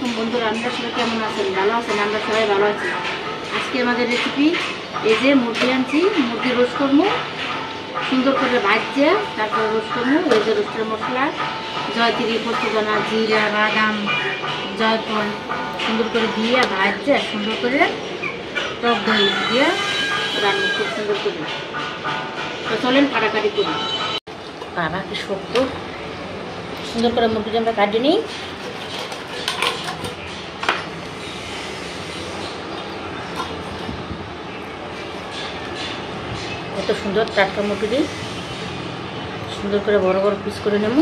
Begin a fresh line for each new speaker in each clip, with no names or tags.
আলাইকুম বন্ধুরা, আপনারা সবাই কেমন আছেন? ভালো আছেন? আমরা সবাই ভালো আছি। আজকে আমাদের রেসিপি এই যে মুরগি আনছি, মুরগি রোস্ট করবো সুন্দর করে ভাজছে, তারপরে রোস্ট করবো। ওই যে রোস্টের মশলা জয়ত্রী, পোস্তদানা, জিরা, বাদাম, জয়ফল সুন্দর করে দিয়ে ভাজছে, সুন্দর করে টক দই দিয়ে রান্না খুব সুন্দর করে। তো চলেন কাটাকাটি করি। বাবা কি শক্ত! সুন্দর করে মুরগিটা আমরা কাটিয়ে নিই। এত সুন্দর টাটকা মুরগি সুন্দর করে বড় বড় পিস করে নেব।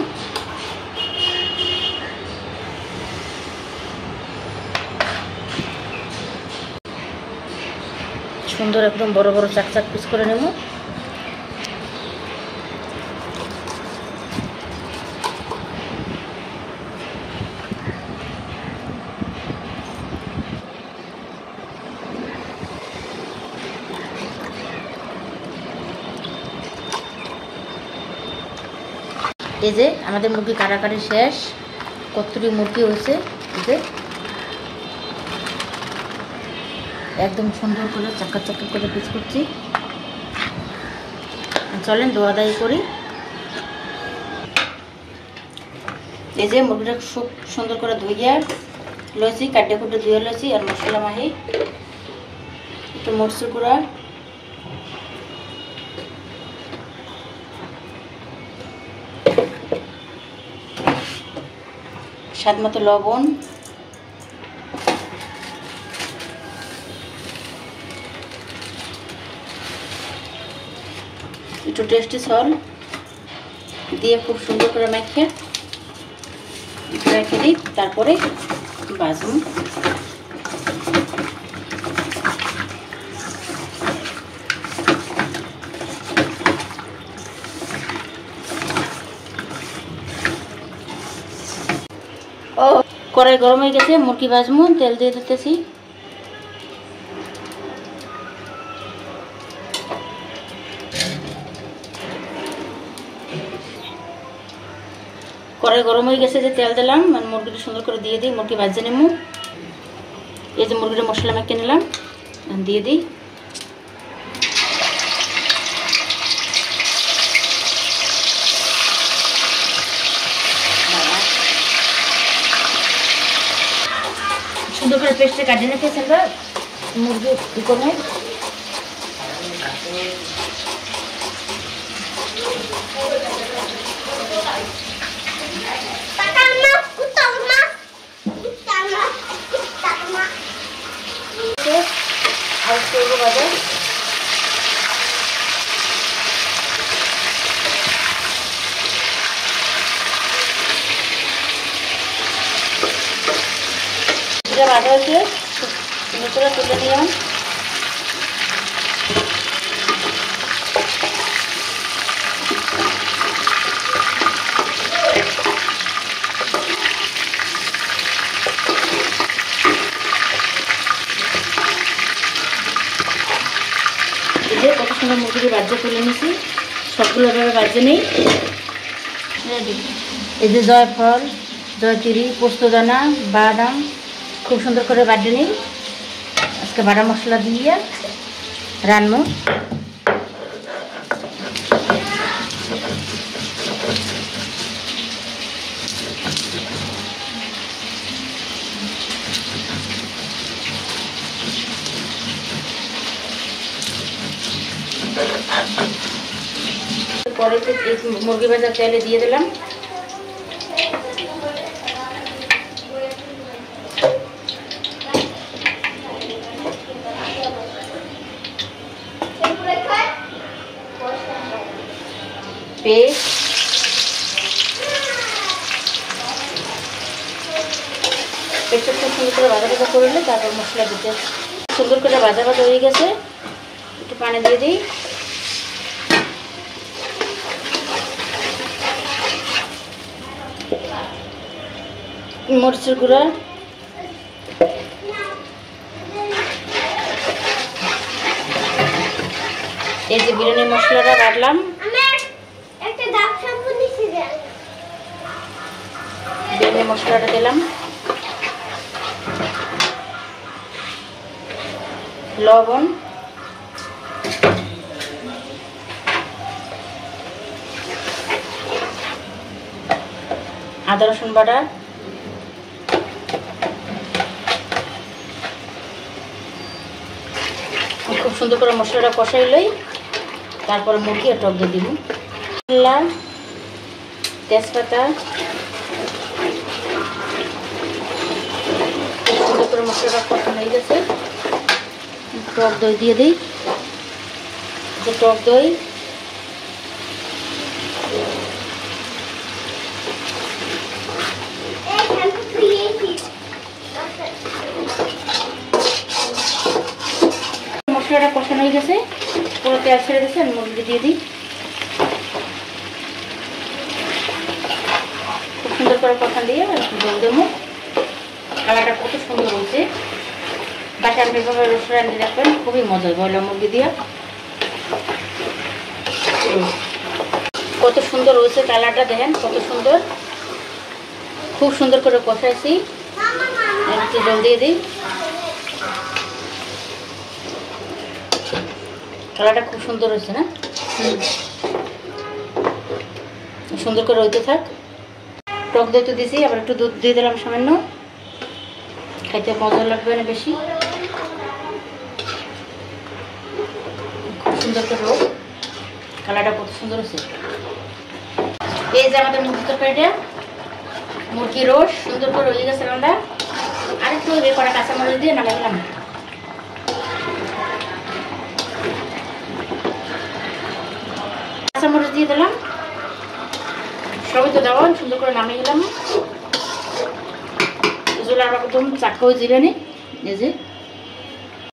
সুন্দর একদম বড় বড় চাক চাক পিস করে নেব। এই যে আমাদের মুরগি কাটাকাটি শেষ। কতটি মুরগি হয়েছে, এই যে একদম সুন্দর করে চাক্কা চাক্কা করে পিস করছি। চলেন দোয়া দায়ী করি। এই যে মুরগিটা খুব সুন্দর করে ধুইয়া লইছি, কাটে কুটে ধুয়ে লইছি। আর মশলা মাহি একটু মরচুর গুঁড়া, স্বাদ মতো লবণ, একটু টেস্টি সল দিয়ে খুব সুন্দর করে মাখিয়ে রেখে দিই। তারপরে ভাজুন। ও কড়াই গরম হয়ে গেছে, মুরগি ভাজবো। তেল দিয়ে দিতেছি। কড়াই গরম হয়ে গেছে, যে তেল দিলাম, মানে মুরগিটা সুন্দর করে দিয়ে দিই। মুরগি ভাজে নেব। এই যে মুরগিটা মশলা মেখে নিলাম, দিয়ে দিই। সুন্দর করে পেস্টে কাটিয়ে নিতেছি আমরা মুরগি করে। বাঁধা হয়েছে, সুন্দর করে তুলে নিলাম। এই যে কত সুন্দর মুরগির বাজ্যে তুলে নিয়েছি, সবগুলো এভাবে বাজ্যে নেই। এই যে জয়ফল, জয়ত্রী, পোস্তদানা, বাদাম খুব সুন্দর করে বাটে নিই। আজকে বাটা মশলা দিয়ে রান্না। পরে মুরগি ভাজা তেলে দিয়ে দিলাম। পেস্টটা খুব সুন্দর করে ভাজা ভাজা করলে তারপর মশলা দিতে। সুন্দর করে ভাজা ভাজা হয়ে গেছে, একটু পানি দিয়ে দিই। মরিচের গুঁড়া, এই যে বিরিয়ানি মশলাটা বাটলাম, বিরিয়ানি মশলাটা দিলাম। লবণ, আদা রসুন বাটা, খুব সুন্দর করে মশলাটা কষাই লই, তারপরে মুরগি আর টক দই দিব। তেজপাতা, খুব সুন্দর করে মশলাটা কষানো হয়ে গেছে। টক দই দিয়ে দিই, টক দই, মশলাটা কষানো হয়ে গেছে, পুরো তেল ছেড়ে দিয়েছে। আমি মুরগি দিয়ে দিই, খুব সুন্দর করে কষান দিয়ে জল দেবো। কালারটা কত সুন্দর হয়েছে, বাসার এভাবে রসুন রান্না রাখবেন, খুবই মজা হয় ব্রয়লার মুরগি দিয়ে। কত সুন্দর হয়েছে কালারটা, দেখেন কত সুন্দর, খুব সুন্দর করে কষাইছি। একটু জল দিয়ে দিই, কালারটা খুব সুন্দর হয়েছে না? সুন্দর করে হইতে থাক। টক দই তো দিয়েছি, আবার একটু দুধ দিয়ে দিলাম সামান্য, খাইতে মজা লাগবে না বেশি। খুব সুন্দর করে হোক, কালারটা কত সুন্দর হয়েছে। এই যে আমাদের মুরগি তরকারিটা, মুরগি রোস সুন্দর করে হয়ে গেছে রান্না। আর একটু করা কাঁচামরিচ দিয়ে নামিয়ে দিলাম। কাঁচামরিচ দিয়ে দিলাম, সবই তো দেওয়া, সুন্দর করে নামিয়ে দিলাম। একদম চাক্কা হয়ে জিরে নি, এই যে